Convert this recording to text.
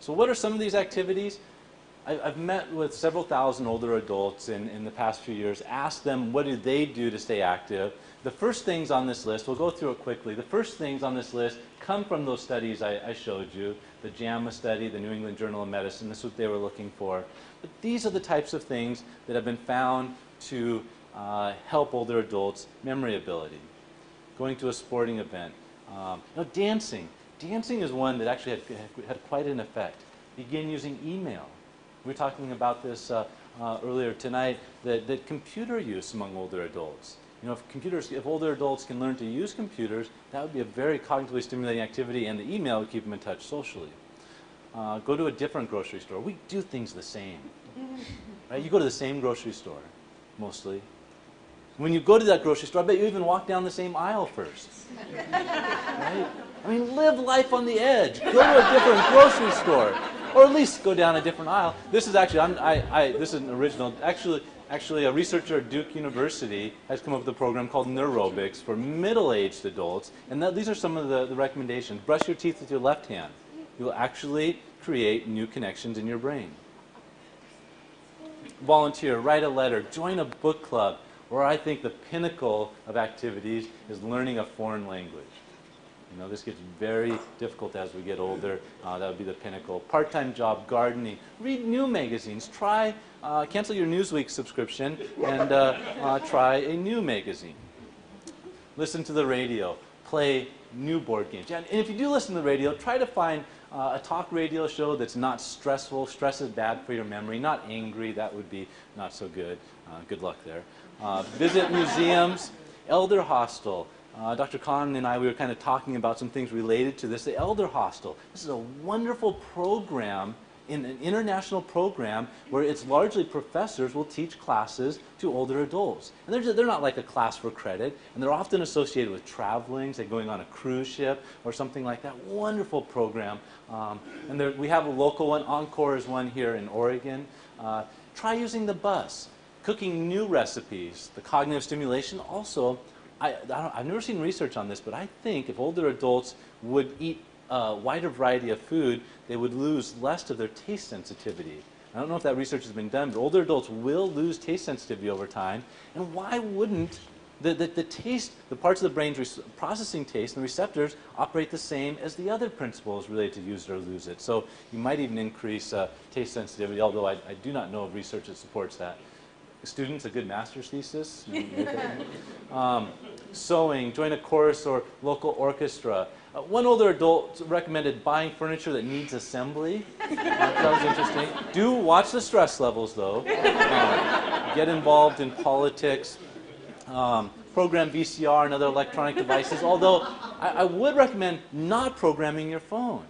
So what are some of these activities? I've met with several thousand older adults in the past few years, asked them what do they do to stay active. The first things on this list, we'll go through it quickly, the first things on this list come from those studies I showed you, the JAMA study, the New England Journal of Medicine, this is what they were looking for. But these are the types of things that have been found to help older adults' memory ability. Going to a sporting event. Dancing. Dancing is one that actually had quite an effect. Begin using email. We were talking about this earlier tonight, that computer use among older adults. If older adults can learn to use computers, that would be a very cognitively stimulating activity, and the email would keep them in touch socially. Go to a different grocery store. We do things the same. Right? You go to the same grocery store, mostly. When you go to that grocery store, I bet you even walk down the same aisle first. Right? I mean, live life on the edge. Go to a different grocery store. Or at least go down a different aisle. This is actually, this is an original. Actually, a researcher at Duke University has come up with a program called Neurobics for middle-aged adults. And these are some of the recommendations. Brush your teeth with your left hand. You will actually create new connections in your brain. Volunteer, write a letter, join a book club. Or I think the pinnacle of activities is learning a foreign language. This gets very difficult as we get older. That would be the pinnacle. Part-time job, gardening. Read new magazines. Cancel your Newsweek subscription and try a new magazine. Listen to the radio. Play new board games. And if you do listen to the radio, try to find a talk radio show that's not stressful. Stress is bad for your memory. Not angry. That would be not so good. Good luck there. Visit museums. Elder hostel. Dr. Kahn and I, we were kind of talking about some things related to this. The Elder Hostel. This is a wonderful program, an international program, where it's largely professors will teach classes to older adults. And they're not like a class for credit, and they're often associated with traveling, say going on a cruise ship or something like that. Wonderful program. And we have a local one. Encore is one here in Oregon. Try using the bus. Cooking new recipes. The cognitive stimulation also. I've never seen research on this, but I think if older adults would eat a wider variety of food, they would lose less of their taste sensitivity. I don't know if that research has been done, but older adults will lose taste sensitivity over time. And why wouldn't the parts of the brain processing taste and the receptors operate the same as the other principles related to use it or lose it? So you might even increase taste sensitivity, although I do not know of research that supports that. Students, a good master's thesis. Sewing, join a chorus or local orchestra. One older adult recommended buying furniture that needs assembly. That was interesting. Do watch the stress levels, though. Get involved in politics. Program VCR and other electronic devices, although I would recommend not programming your phone.